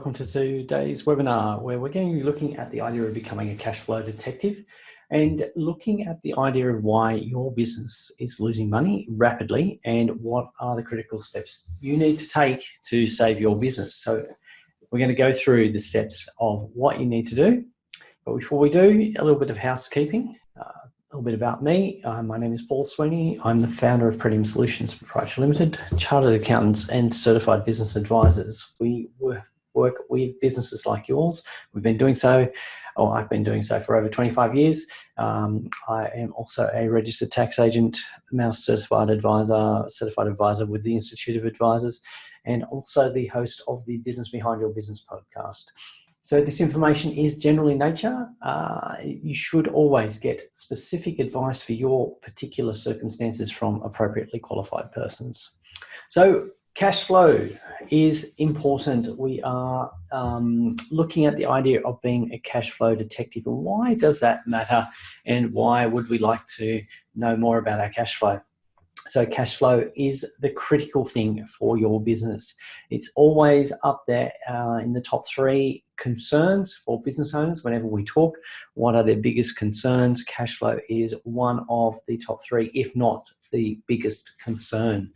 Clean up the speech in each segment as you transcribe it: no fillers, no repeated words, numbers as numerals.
Welcome to today's webinar where we're going to be looking at the idea of becoming a cash flow detective and looking at the idea of why your business is losing money rapidly and what are the critical steps you need to take to save your business. So we're going to go through the steps of what you need to do. But before we do, a little bit of housekeeping, a little bit about me. My name is Paul Sweeney. I'm the founder of Premium Solutions Proprietary Limited, chartered accountants and certified business advisors. We work with businesses like yours. We've been doing so, or I've been doing so for over 25 years. I am also a registered tax agent, Mouse certified advisor with the Institute of Advisors, and also the host of the Business Behind Your Business podcast. So this information is general in nature. You should always get specific advice for your particular circumstances from appropriately qualified persons. So cash flow is important. We are looking at the idea of being a cash flow detective, and why does that matter, and why would we like to know more about our cash flow? So cash flow is the critical thing for your business. It's always up there in the top 3 concerns for business owners. Whenever we talk, what are their biggest concerns? Cash flow is one of the top 3, if not the biggest concern.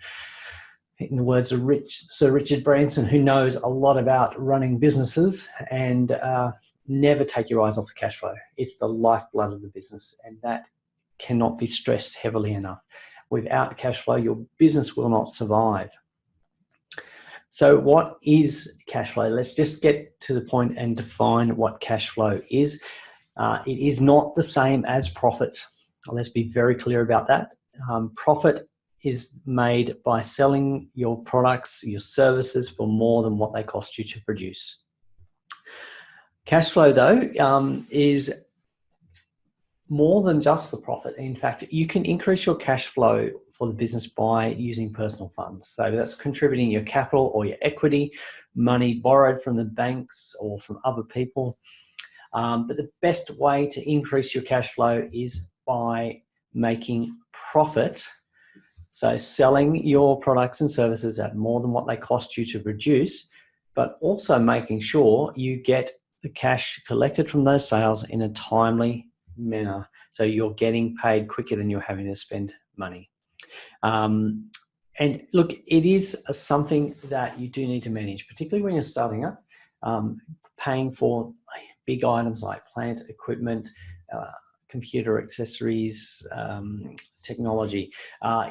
In the words of Sir Richard Branson, who knows a lot about running businesses, and never take your eyes off the cash flow. It's the lifeblood of the business, and that cannot be stressed heavily enough. Without cash flow, your business will not survive. So what is cash flow? Let's just get to the point and define what cash flow is. It is not the same as profit. Let's be very clear about that. Profit is made by selling your products, your services for more than what they cost you to produce. Cash flow, though, is more than just the profit. In fact, you can increase your cash flow for the business by using personal funds. So that's contributing your capital or your equity, money borrowed from the banks or from other people. But the best way to increase your cash flow is by making profit. So selling your products and services at more than what they cost you to produce, but also making sure you get the cash collected from those sales in a timely manner. So you're getting paid quicker than you're having to spend money. And look, it is something that you do need to manage, particularly when you're starting up. Paying for big items like plant, equipment, computer accessories, technology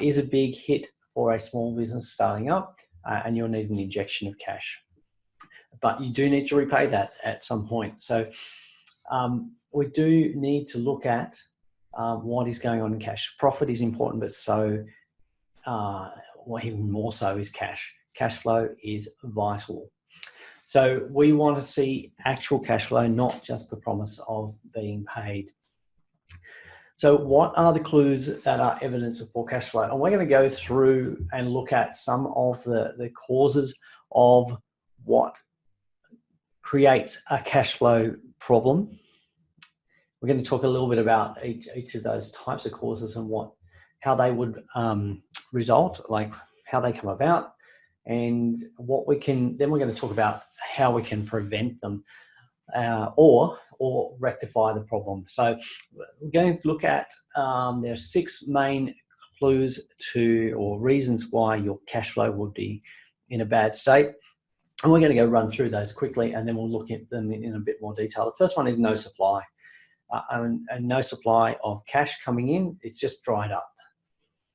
is a big hit for a small business starting up, and you'll need an injection of cash. But you do need to repay that at some point. So we do need to look at what is going on in cash. Profit is important, but so even more so is cash. Cash flow is vital. So we want to see actual cash flow, not just the promise of being paid. So what are the clues that are evidence of poor cash flow? And we're going to go through and look at some of the causes of what creates a cash flow problem. We're going to talk a little bit about each of those types of causes and how they would result, like how they come about, and what we can. Then we're going to talk about how we can prevent them or rectify the problem. So we're going to look at there are 6 main clues or reasons why your cash flow would be in a bad state. And we're going to go run through those quickly, and then we'll look at them in a bit more detail. The first one is no supply. And no supply of cash coming in, it's just dried up.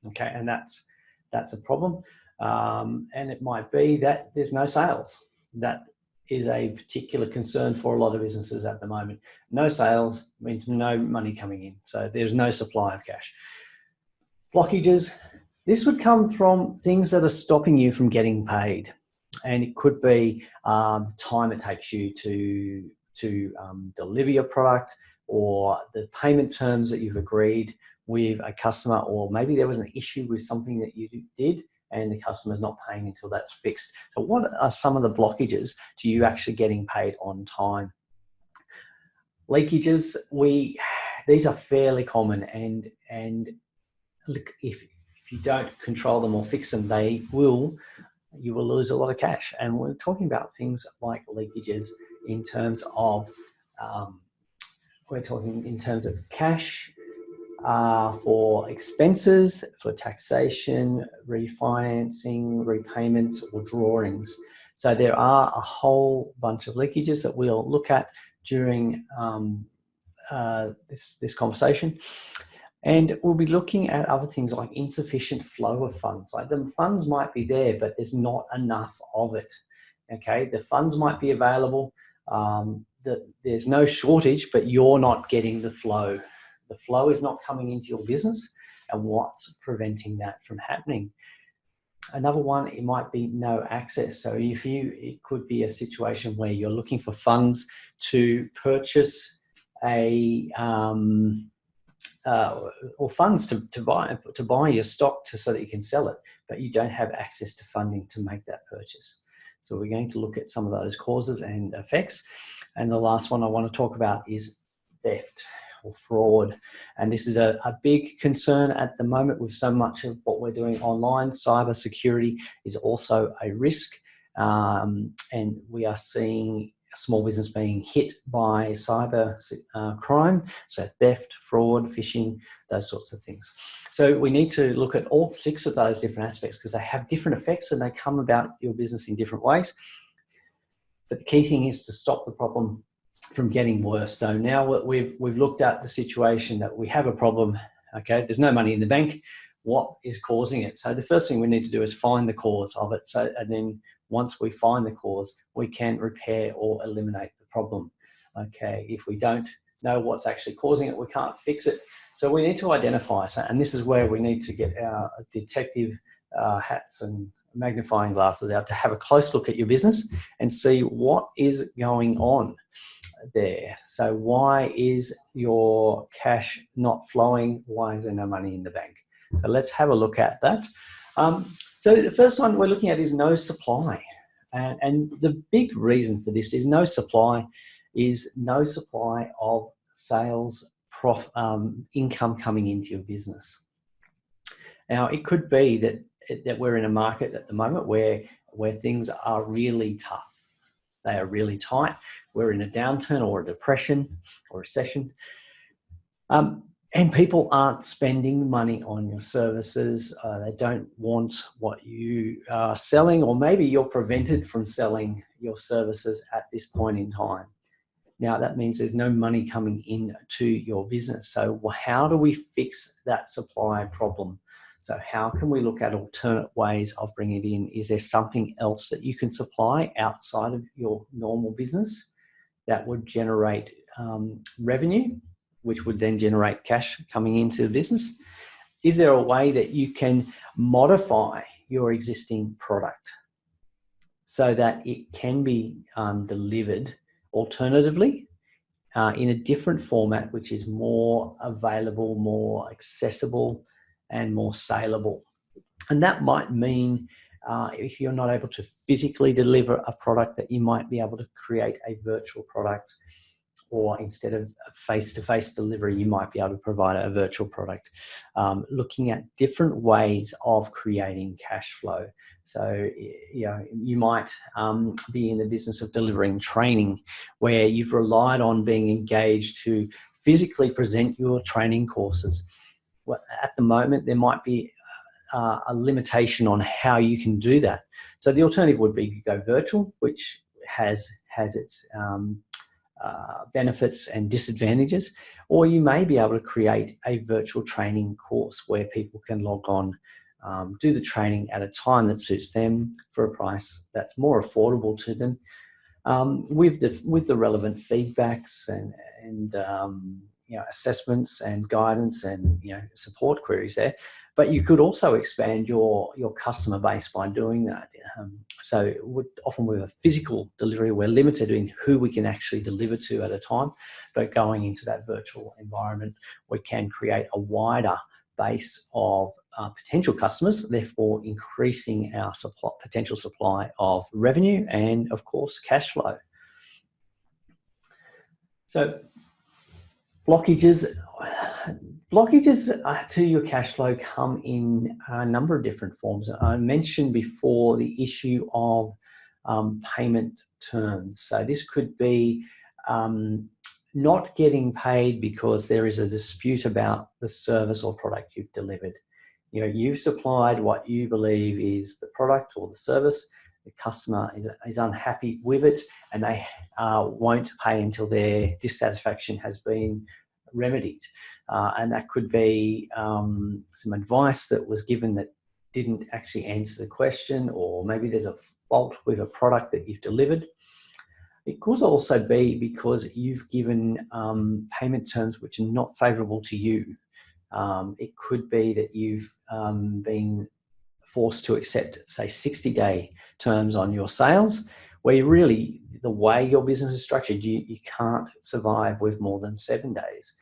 Okay, and that's a problem. And it might be that there's no sales. That is a particular concern for a lot of businesses at the moment. No sales means no money coming in. So there's no supply of cash. Blockages. This would come from things that are stopping you from getting paid. And it could be the time it takes you to deliver your product, or the payment terms that you've agreed with a customer, or maybe there was an issue with something that you did and the customer's not paying until that's fixed. So what are some of the blockages to you actually getting paid on time? Leakages, these are fairly common, and look, if you don't control them or fix them, they will you will lose a lot of cash. And we're talking about things like leakages in terms of, we're talking in terms of cash for expenses, for taxation, refinancing, repayments, or drawings. So there are a whole bunch of leakages that we'll look at during this conversation. And we'll be looking at other things like insufficient flow of funds. Like the funds might be there, but there's not enough of it. Okay, the funds might be available. There's no shortage, but you're not getting the flow. The flow is not coming into your business, and what's preventing that from happening? Another one, it might be no access. So it could be a situation where you're looking for funds to purchase or funds to buy your stock so that you can sell it, but you don't have access to funding to make that purchase. So we're going to look at some of those causes and effects. And the last one I want to talk about is theft or fraud. And this is a big concern at the moment with so much of what we're doing online. Cyber security is also a risk. And we are seeing a small business being hit by cyber crime, so theft, fraud, phishing, those sorts of things. So we need to look at all 6 of those different aspects because they have different effects and they come about your business in different ways. But the key thing is to stop the problem from getting worse. So now we've looked at the situation that we have a problem. Okay, there's no money in the bank. What is causing it? So the first thing we need to do is find the cause of it. So, and then once we find the cause, we can repair or eliminate the problem. Okay, if we don't know what's actually causing it, we can't fix it. So we need to identify. So, and this is where we need to get our detective hats and magnifying glasses out to have a close look at your business and see what is going on there. So why is your cash not flowing? Why is there no money in the bank? So let's have a look at that. So the first one we're looking at is no supply. And the big reason for this is no supply of sales income coming into your business. Now, it could be that we're in a market at the moment where things are really tough. They are really tight. We're in a downturn or a depression or recession. And people aren't spending money on your services. They don't want what you are selling, or maybe you're prevented from selling your services at this point in time. Now, that means there's no money coming in to your business. So how do we fix that supply problem? So how can we look at alternate ways of bringing it in? Is there something else that you can supply outside of your normal business that would generate revenue, which would then generate cash coming into the business? Is there a way that you can modify your existing product so that it can be delivered alternatively in a different format, which is more available, more accessible, and more saleable? And that might mean if you're not able to physically deliver a product, that you might be able to create a virtual product, or instead of face-to-face delivery, you might be able to provide a virtual product. Looking at different ways of creating cash flow. So, you know, you might be in the business of delivering training where you've relied on being engaged to physically present your training courses. Well, at the moment, there might be a limitation on how you can do that. So the alternative would be to go virtual, which has its benefits and disadvantages, or you may be able to create a virtual training course where people can log on, do the training at a time that suits them for a price that's more affordable to them, with the relevant feedbacks and you know, assessments and guidance and, you know, support queries there. But you could also expand your customer base by doing that. So often with a physical delivery, we're limited in who we can actually deliver to at a time. But going into that virtual environment, we can create a wider base of potential customers, therefore increasing our potential supply of revenue and, of course, cash flow. So Blockages. Blockages to your cash flow come in a number of different forms. I mentioned before the issue of payment terms. So this could be not getting paid because there is a dispute about the service or product you've delivered. You know, you've supplied what you believe is the product or the service. The customer is unhappy with it, and they won't pay until their dissatisfaction has been remedied. And that could be some advice that was given that didn't actually answer the question, or maybe there's a fault with a product that you've delivered. It could also be because you've given payment terms which are not favourable to you. It could be that you've been forced to accept, say, 60-day terms on your sales, where you really, the way your business is structured, you can't survive with more than 7 days.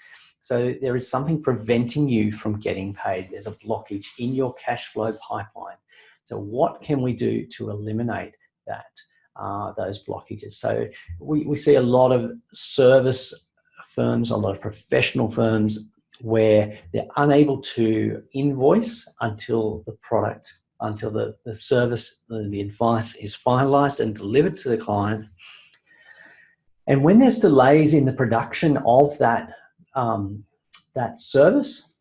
So there is something preventing you from getting paid. There's a blockage in your cash flow pipeline. So what can we do to eliminate that, those blockages? So we see a lot of service firms, a lot of professional firms, where they're unable to invoice until the product, until the service, the advice is finalized and delivered to the client. And when there's delays in the production of that, that service,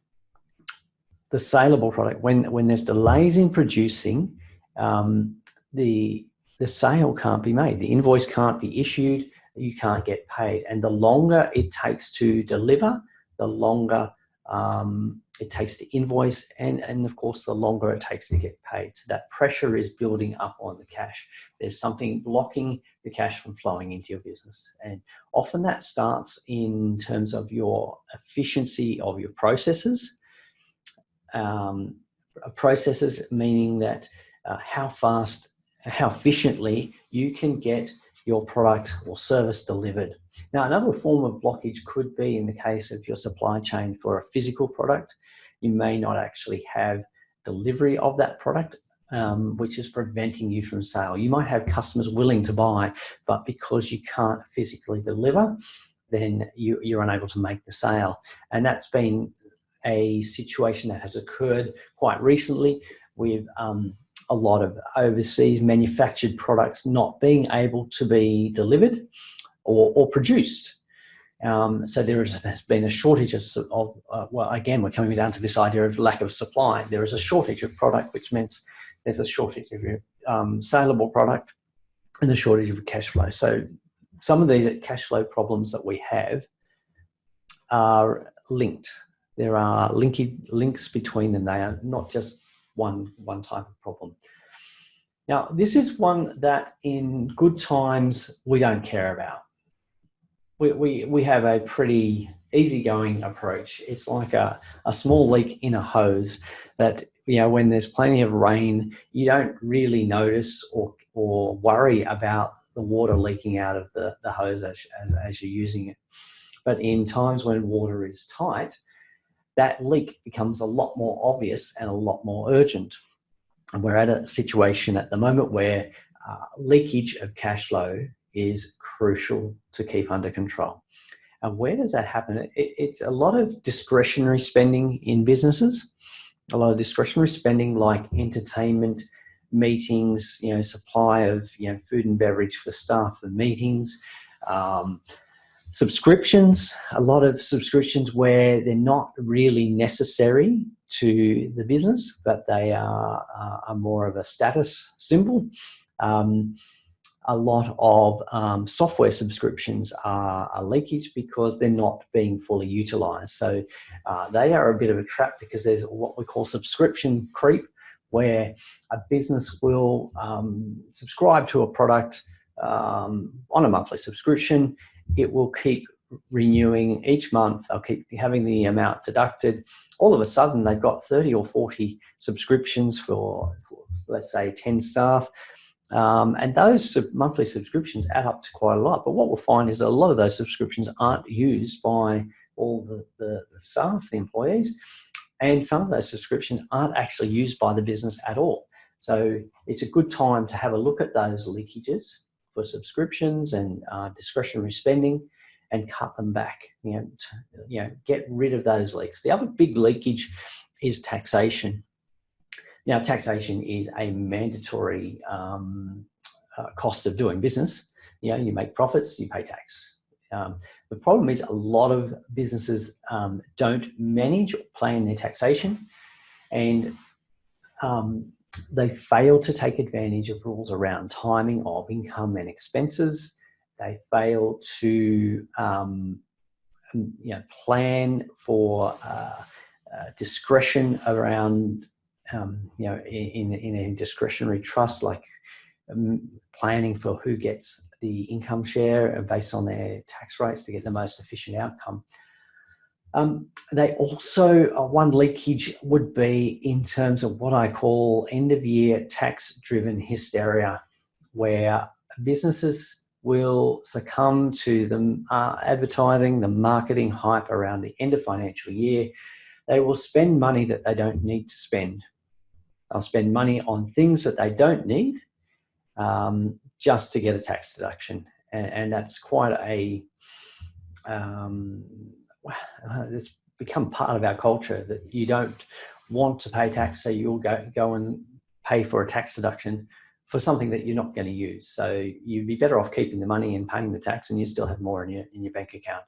the saleable product, when there's delays in producing, the sale can't be made, the invoice can't be issued, you can't get paid. And the longer it takes to deliver, the longer it takes to invoice, and of course, the longer it takes to get paid. So that pressure is building up on the cash. There's something blocking the cash from flowing into your business. And often that starts in terms of your efficiency of your processes. Processes meaning that how fast, how efficiently you can get your product or service delivered. Now, another form of blockage could be in the case of your supply chain for a physical product. You may not actually have delivery of that product, which is preventing you from sale. You might have customers willing to buy, but because you can't physically deliver, then you're unable to make the sale. And that's been a situation that has occurred quite recently with a lot of overseas manufactured products not being able to be delivered or produced. So there has been a shortage of well, again, we're coming down to this idea of lack of supply. There is a shortage of product, which means there's a shortage of your saleable product and a shortage of cash flow. So some of these cash flow problems that we have are linked. There are links between them. They are not just one type of problem. Now, this is one that in good times we don't care about. We have a pretty easygoing approach. It's like a small leak in a hose that, you know, when there's plenty of rain, you don't really notice or worry about the water leaking out of the hose as you're using it. But in times when water is tight, that leak becomes a lot more obvious and a lot more urgent. And we're at a situation at the moment where leakage of cash flow is crucial to keep under control. And where does that happen? It's a lot of discretionary spending in businesses, a lot of discretionary spending like entertainment, meetings, you know, supply of, you know, food and beverage for staff for meetings, subscriptions, a lot of subscriptions where they're not really necessary to the business, but they are more of a status symbol. A lot of software subscriptions are leakage because they're not being fully utilized. So they are a bit of a trap because there's what we call subscription creep, where a business will subscribe to a product on a monthly subscription. It will keep renewing each month. They'll keep having the amount deducted. All of a sudden, they've got 30 or 40 subscriptions for let's say 10 staff. And those monthly subscriptions add up to quite a lot. But what we'll find is that a lot of those subscriptions aren't used by all the staff, the employees, and some of those subscriptions aren't actually used by the business at all. So it's a good time to have a look at those leakages for subscriptions and discretionary spending, and cut them back. Get rid of those leaks. The other big leakage is taxation. Now, taxation is a mandatory cost of doing business. You make profits, you pay tax. The problem is a lot of businesses don't manage or plan their taxation, and they fail to take advantage of rules around timing of income and expenses. They fail to plan for discretion around in a discretionary trust, like planning for who gets the income share based on their tax rates to get the most efficient outcome. They also, one leakage would be in terms of what I call end-of-year tax-driven hysteria, where businesses will succumb to the advertising, the marketing hype around the end of financial year. They will spend money that they don't need to spend. They'll spend money on things that they don't need just to get a tax deduction. And that's quite it's become part of our culture that you don't want to pay tax, so you'll go and pay for a tax deduction for something that you're not going to use. So you'd be better off keeping the money and paying the tax, and you still have more in your bank account.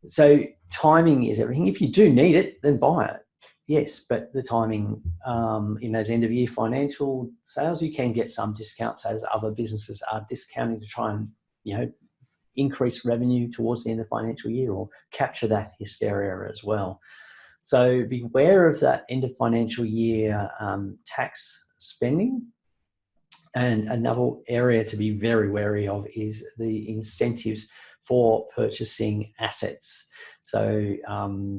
So timing is everything. If you do need it, then buy it. Yes, but the timing in those end-of-year financial sales, you can get some discounts as other businesses are discounting to try and increase revenue towards the end of financial year or capture that hysteria as well. So beware of that end of financial year tax spending. And another area to be very wary of is the incentives for purchasing assets. So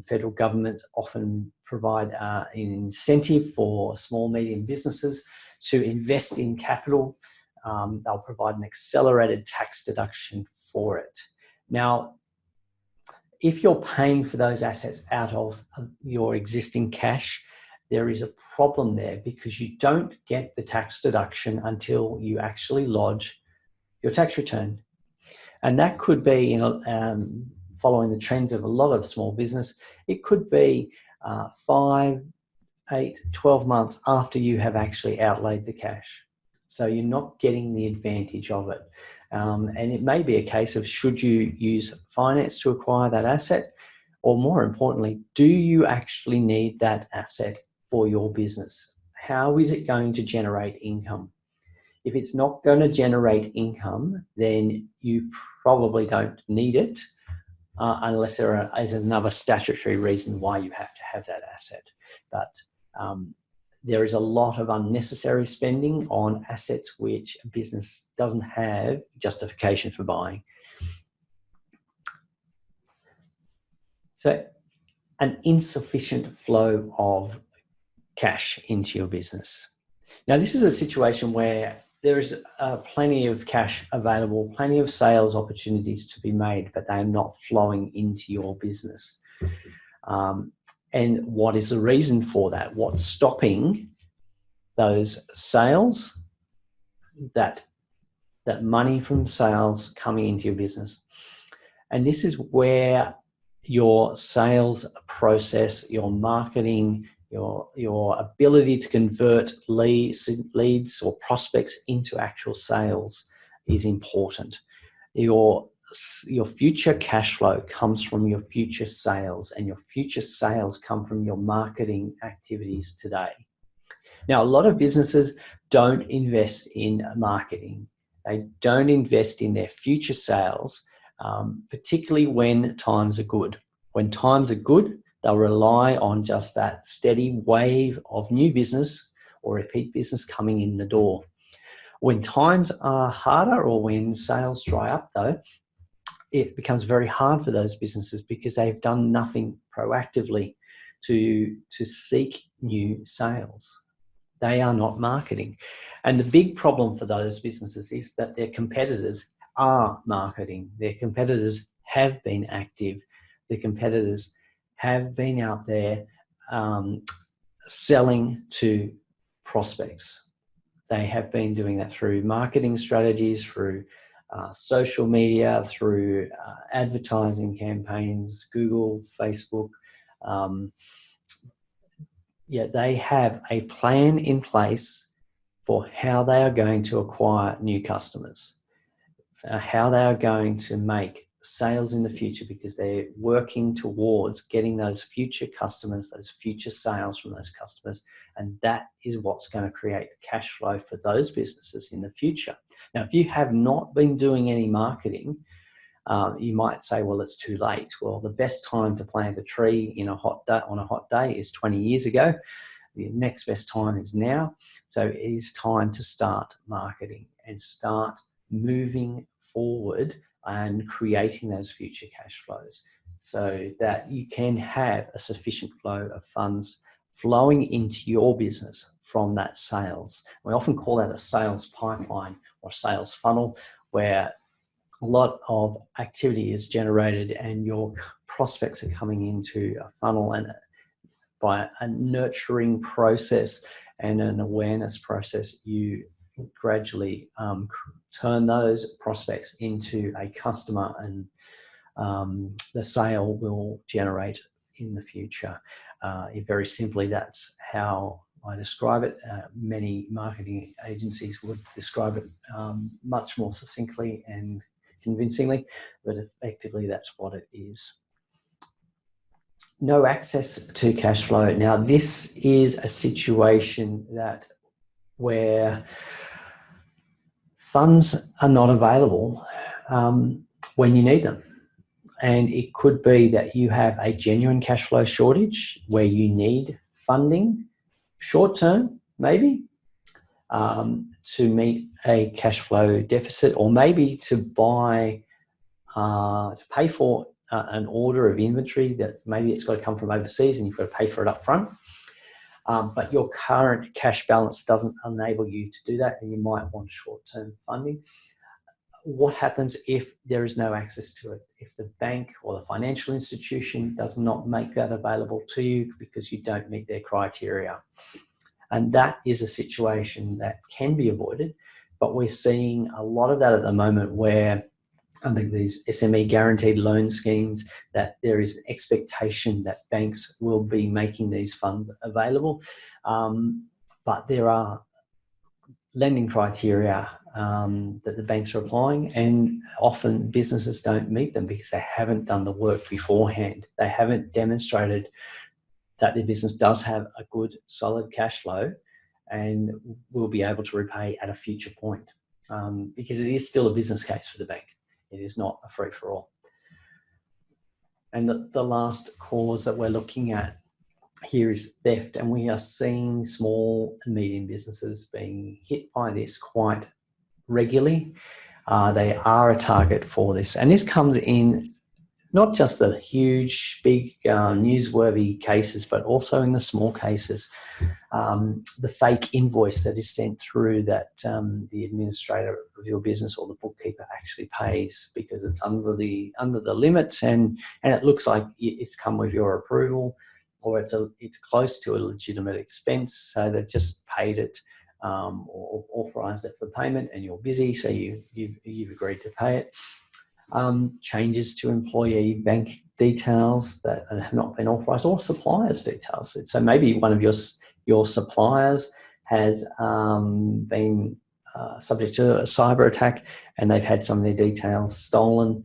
federal government often provide an incentive for small, medium businesses to invest in capital. They'll provide an accelerated tax deduction for it. Now, if you're paying for those assets out of your existing cash, there is a problem there because you don't get the tax deduction until you actually lodge your tax return. And that could be, following the trends of a lot of small business, it could be 5, 8, 12 months after you have actually outlaid the cash. So you're not getting the advantage of it. And it may be a case of, should you use finance to acquire that asset? Or more importantly, do you actually need that asset for your business? How is it going to generate income? If it's not going to generate income, then you probably don't need it unless there is another statutory reason why you have to have that asset. But there is a lot of unnecessary spending on assets which a business doesn't have justification for buying. So an insufficient flow of cash into your business. Now, this is a situation where there is plenty of cash available, plenty of sales opportunities to be made, but they are not flowing into your business. And what is the reason for that? What's stopping those sales, that money from sales coming into your business? And this is where your sales process, your marketing, your ability to convert leads or prospects into actual sales is important. Your future cash flow comes from your future sales, and your future sales come from your marketing activities today. Now, a lot of businesses don't invest in marketing. They don't invest in their future sales, particularly when times are good. When times are good, they'll rely on just that steady wave of new business or repeat business coming in the door. When times are harder or when sales dry up, though, it becomes very hard for those businesses because they've done nothing proactively to seek new sales. They are not marketing. And the big problem for those businesses is that their competitors are marketing. Their competitors have been active. Their competitors have been out there selling to prospects. They have been doing that through marketing strategies, through social media, through advertising campaigns, Google, Facebook. They have a plan in place for how they are going to acquire new customers, how they are going to make sales in the future, because they're working towards getting those future customers, those future sales from those customers. And that is what's going to create cash flow for those businesses in the future. Now, if you have not been doing any marketing, you might say, well, it's too late. Well, the best time to plant a tree on a hot day is 20 years ago. The next best time is now. So it is time to start marketing and start moving forward and creating those future cash flows so that you can have a sufficient flow of funds flowing into your business from that sales. We often call that a sales pipeline or sales funnel, where a lot of activity is generated and your prospects are coming into a funnel, and by a nurturing process and an awareness process, you gradually turn those prospects into a customer, and the sale will generate in the future. Very simply, that's how I describe it. Many marketing agencies would describe it much more succinctly and convincingly, but effectively that's what it is. No access to cash flow. Now, this is a situation where funds are not available when you need them. And it could be that you have a genuine cash flow shortage where you need funding, short term maybe, to meet a cash flow deficit, or maybe to pay for an order of inventory that maybe it's got to come from overseas and you've got to pay for it up front. But your current cash balance doesn't enable you to do that, and you might want short-term funding. What happens if there is no access to it? If the bank or the financial institution does not make that available to you because you don't meet their criteria? And that is a situation that can be avoided, but we're seeing a lot of that at the moment, where under these SME guaranteed loan schemes, that there is an expectation that banks will be making these funds available. But there are lending criteria that the banks are applying, and often businesses don't meet them because they haven't done the work beforehand. They haven't demonstrated that their business does have a good, solid cash flow and will be able to repay at a future point, because it is still a business case for the bank. It is not a free-for-all. And the last cause that we're looking at here is theft, and we are seeing small and medium businesses being hit by this quite regularly. They are a target for this, and this comes in not just the huge, big, newsworthy cases, but also in the small cases. The fake invoice that is sent through that the administrator of your business or the bookkeeper actually pays because it's under the limit, and it looks like it's come with your approval, or it's close to a legitimate expense, so they've just paid it or authorised it for payment, and you're busy, so you've agreed to pay it. Changes to employee bank details that have not been authorised, or suppliers' details. So maybe one of your suppliers has been subject to a cyber attack, and they've had some of their details stolen.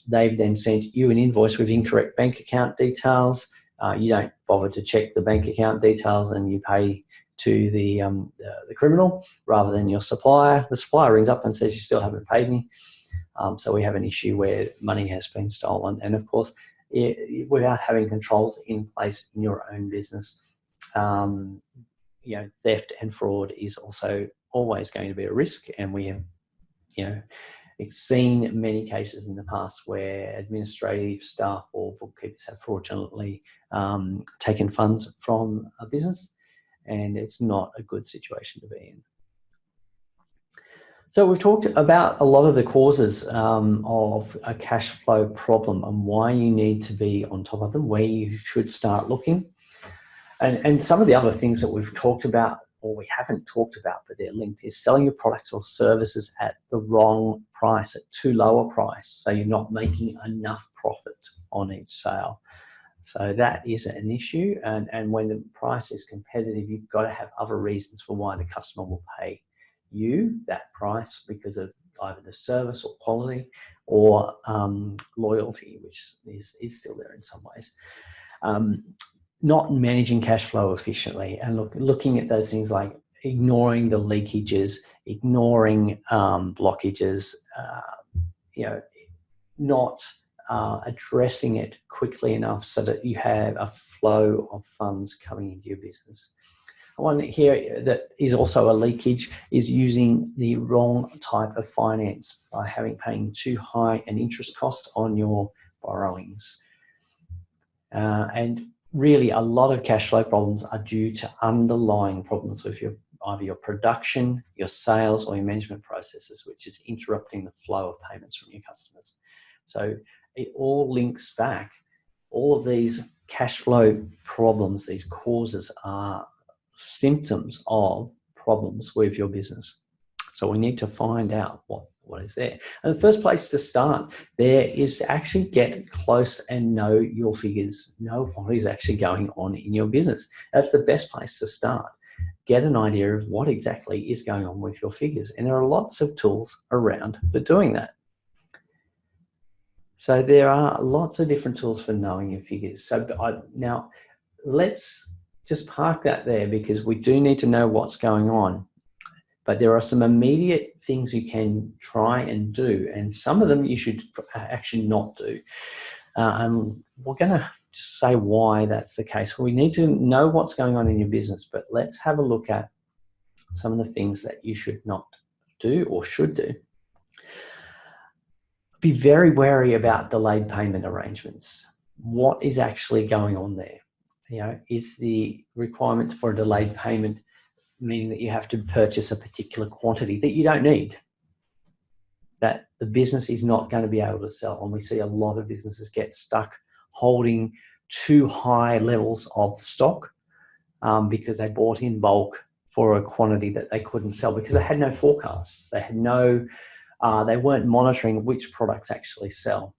They've then sent you an invoice with incorrect bank account details. You don't bother to check the bank account details, and you pay to the criminal rather than your supplier. The supplier rings up and says, you still haven't paid me. So we have an issue where money has been stolen. And of course, without having controls in place in your own business, theft and fraud is also always going to be a risk. And we have, seen many cases in the past where administrative staff or bookkeepers have fraudulently taken funds from a business, and it's not a good situation to be in. So we've talked about a lot of the causes of a cash flow problem and why you need to be on top of them, where you should start looking. And some of the other things that we've talked about or we haven't talked about, but they're linked, is selling your products or services at the wrong price, at too low a price, so you're not making enough profit on each sale. So that is an issue, and when the price is competitive, you've got to have other reasons for why the customer will pay you that price, because of either the service or quality, or loyalty, which is still there in some ways. Not managing cash flow efficiently, and looking at those things like ignoring the leakages, ignoring blockages, not addressing it quickly enough so that you have a flow of funds coming into your business. One here that is also a leakage is using the wrong type of finance by paying too high an interest cost on your borrowings. And really, a lot of cash flow problems are due to underlying problems with either your production, your sales, or your management processes, which is interrupting the flow of payments from your customers. So it all links back. All of these cash flow problems, these causes, are symptoms of problems with your business. So we need to find out what is there. And the first place to start there is to actually get close and know your figures, know what is actually going on in your business. That's the best place to start. Get an idea of what exactly is going on with your figures. And there are lots of tools around for doing that. So there are lots of different tools for knowing your figures. So now let's just park that there, because we do need to know what's going on. But there are some immediate things you can try and do, and some of them you should actually not do. And we're going to just say why that's the case. We need to know what's going on in your business, but let's have a look at some of the things that you should not do or should do. Be very wary about delayed payment arrangements. What is actually going on there? Is the requirement for a delayed payment meaning that you have to purchase a particular quantity that you don't need, that the business is not going to be able to sell? And we see a lot of businesses get stuck holding too high levels of stock because they bought in bulk for a quantity that they couldn't sell because they had no forecasts. They had they weren't monitoring which products actually sell.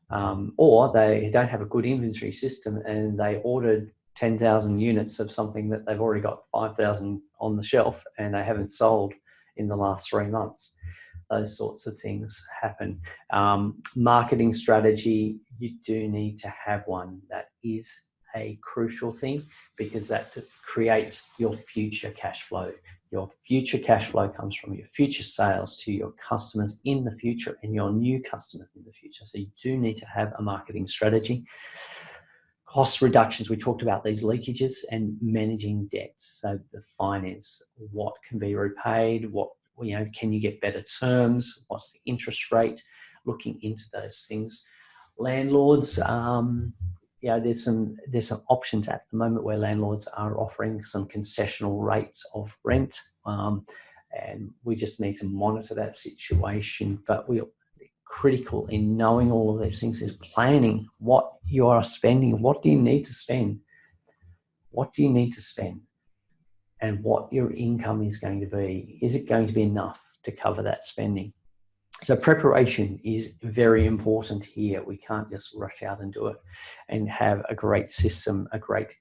Or they don't have a good inventory system and they ordered 10,000 units of something that they've already got 5,000 on the shelf and they haven't sold in the last 3 months. Those sorts of things happen. Marketing strategy, you do need to have one. That is a crucial thing because that creates your future cash flow. Your future cash flow comes from your future sales to your customers in the future and your new customers in the future. So you do need to have a marketing strategy. Cost reductions, we talked about these leakages, and managing debts. So the finance, what can be repaid, can you get better terms, what's the interest rate, looking into those things. Landlords, there's some options at the moment where landlords are offering some concessional rates of rent, and we just need to monitor that situation. But we're critical in knowing all of these things is planning what you are spending. What do you need to spend? What do you need to spend? And what your income is going to be. Is it going to be enough to cover that spending? So preparation is very important here. We can't just rush out and do it and have a great system, a great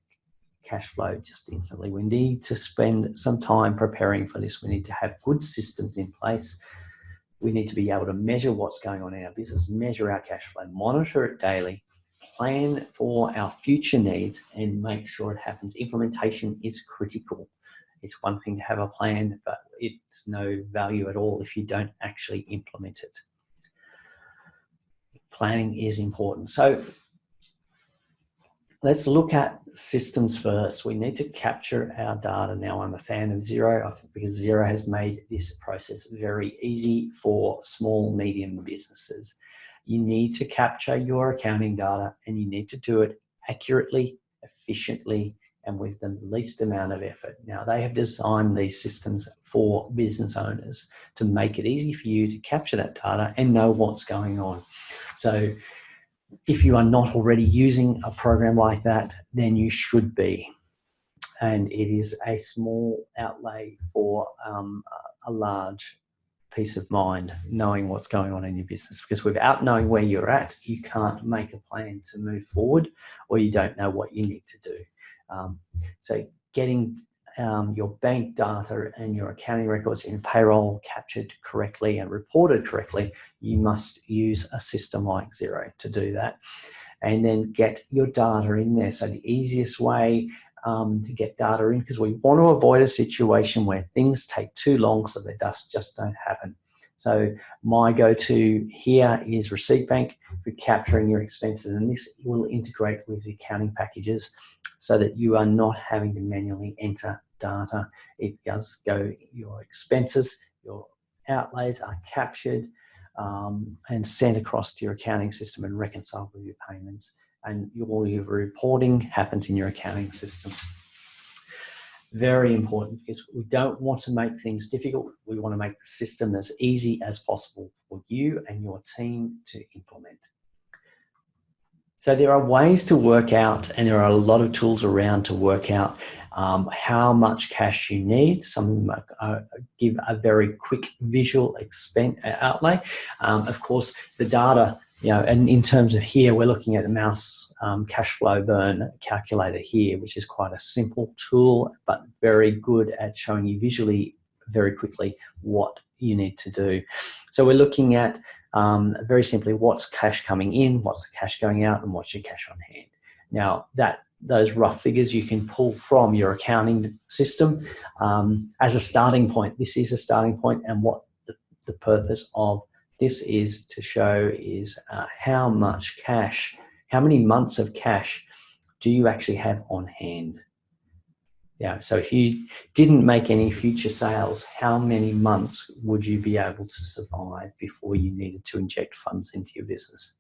cash flow just instantly. We need to spend some time preparing for this. We need to have good systems in place. We need to be able to measure what's going on in our business, measure our cash flow, monitor it daily, plan for our future needs, and make sure it happens. Implementation is critical. It's one thing to have a plan, but it's no value at all if you don't actually implement it. Planning is important. So let's look at systems first. We need to capture our data. Now, I'm a fan of Xero because Xero has made this process very easy for small, medium businesses. You need to capture your accounting data and you need to do it accurately, efficiently, and with the least amount of effort. Now, they have designed these systems for business owners to make it easy for you to capture that data and know what's going on. So if you are not already using a program like that, then you should be. and it is a small outlay for a large peace of mind knowing what's going on in your business, because without knowing where you're at, you can't make a plan to move forward, or you don't know what you need to do. So getting your bank data and your accounting records in payroll captured correctly and reported correctly, you must use a system like Xero to do that. And then get your data in there. So the easiest way to get data in, because we want to avoid a situation where things take too long so they just don't happen. So my go-to here is Receipt Bank for capturing your expenses, and this will integrate with the accounting packages so that you are not having to manually enter data. It does go, your expenses, your outlays are captured and sent across to your accounting system and reconciled with your payments. And all your reporting happens in your accounting system. Very important, because we don't want to make things difficult. We want to make the system as easy as possible for you and your team to implement. So there are ways to work out, and there are a lot of tools around to work out how much cash you need. Some of them give a very quick visual outlay. Of course, the data, and in terms of here, we're looking at the mouse cash flow burn calculator here, which is quite a simple tool, but very good at showing you visually very quickly what you need to do. So we're looking at very simply, what's cash coming in, what's the cash going out, and what's your cash on hand. Now, those rough figures you can pull from your accounting system as a starting point. This is a starting point, and what the purpose of this is to show is how much cash, how many months of cash do you actually have on hand. So if you didn't make any future sales, how many months would you be able to survive before you needed to inject funds into your business?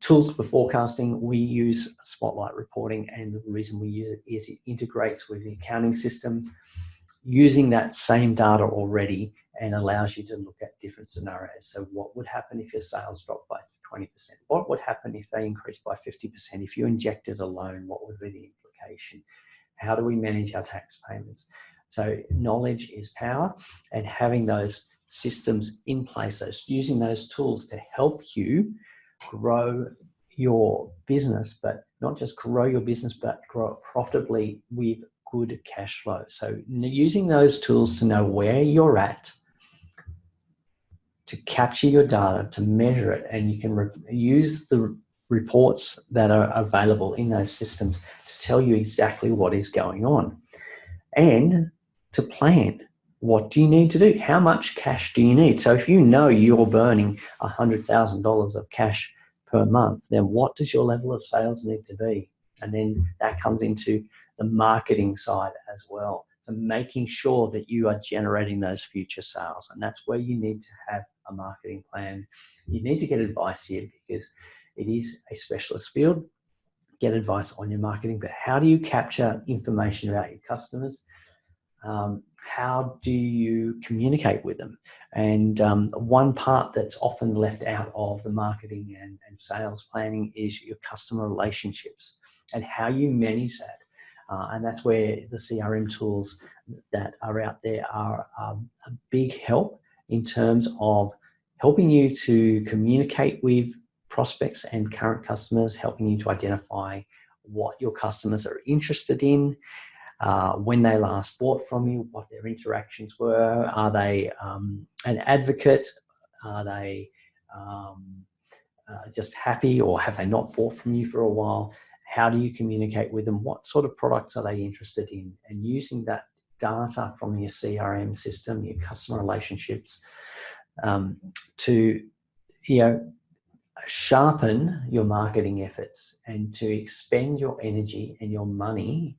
Tools for forecasting, we use Spotlight reporting, and the reason we use it is it integrates with the accounting system using that same data already, and allows you to look at different scenarios. So what would happen if your sales dropped by 20%? What would happen if they increased by 50%? If you injected a loan, what would be the implication? How do we manage our tax payments? So knowledge is power, and having those systems in place, using those tools to help you grow your business, but not just grow your business, but grow it profitably with good cash flow. So using those tools to know where you're at, to capture your data, to measure it, and you can use the reports that are available in those systems to tell you exactly what is going on, and to plan. What do you need to do? How much cash do you need? So if you know you're burning $100,000 of cash per month, then what does your level of sales need to be? And then that comes into the marketing side as well. So making sure that you are generating those future sales. And that's where you need to have a marketing plan. You need to get advice here, because it is a specialist field. Get advice on your marketing, but how do you capture information about your customers? How do you communicate with them? And one part that's often left out of the marketing and sales planning is your customer relationships and how you manage that. And that's where the CRM tools that are out there are a big help in terms of helping you to communicate with prospects and current customers, helping you to identify what your customers are interested in, when they last bought from you, what their interactions were. Are they an advocate? Are they just happy, or have they not bought from you for a while? How do you communicate with them? What sort of products are they interested in? And using that data from your CRM system, your customer relationships, to sharpen your marketing efforts and to expend your energy and your money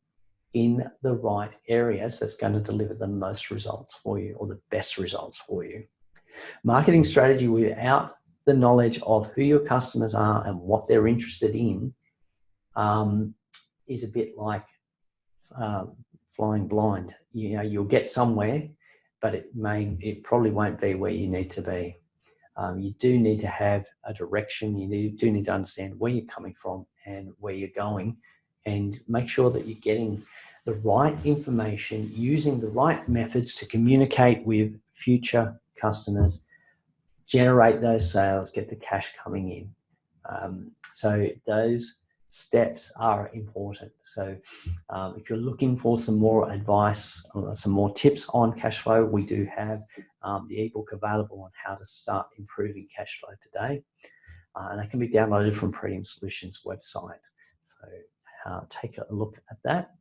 in the right areas that's going to deliver the most results for you, or the best results for you. Marketing strategy without the knowledge of who your customers are and what they're interested in is a bit like flying blind. You'll get somewhere, but it probably won't be where you need to be. You do need to have a direction. You do need to understand where you're coming from and where you're going and make sure that you're getting the right information, using the right methods to communicate with future customers, generate those sales, get the cash coming in. So those steps are important. So if you're looking for some more advice, some more tips on cash flow, we do have the ebook available on how to start improving cash flow today. And that can be downloaded from Premium Solutions website. So take a look at that.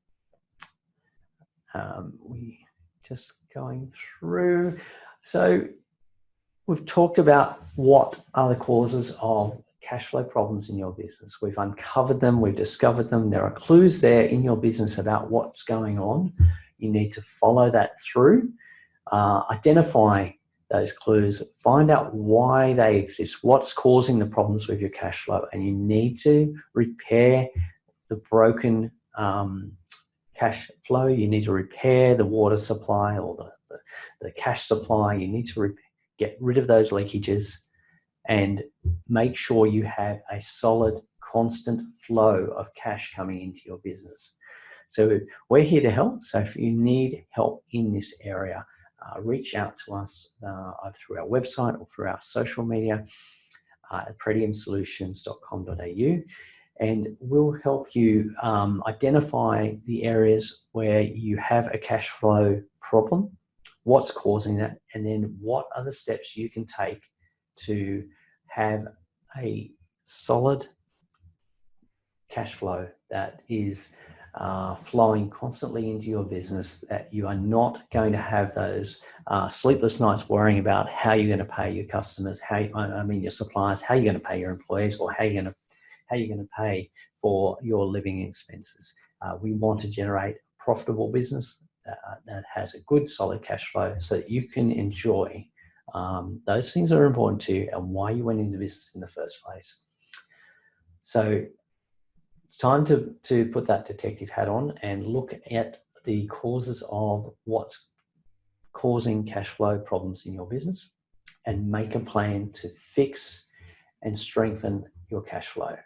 We just going through. So we've talked about what are the causes of cash flow problems in your business. We've uncovered them, we've discovered them. There are clues there in your business about what's going on. You need to follow that through, identify those clues, find out why they exist, what's causing the problems with your cash flow, and you need to repair the broken cash flow. You need to repair the water supply or the cash supply. You need to get rid of those leakages and make sure you have a solid, constant flow of cash coming into your business. So we're here to help. So if you need help in this area, reach out to us either through our website or through our social media at pretiumsolutions.com.au, and we'll help you identify the areas where you have a cash flow problem, what's causing that, and then what are the steps you can take to have a solid cash flow that is flowing constantly into your business, that you are not going to have those sleepless nights worrying about how you're going to pay your customers, your suppliers, how you're going to pay your employees, or how you're going to pay for your living expenses. We want to generate a profitable business that has a good, solid cash flow so that you can enjoy those things that are important to you and why you went into business in the first place. So it's time to put that detective hat on and look at the causes of what's causing cash flow problems in your business and make a plan to fix and strengthen your cash flow.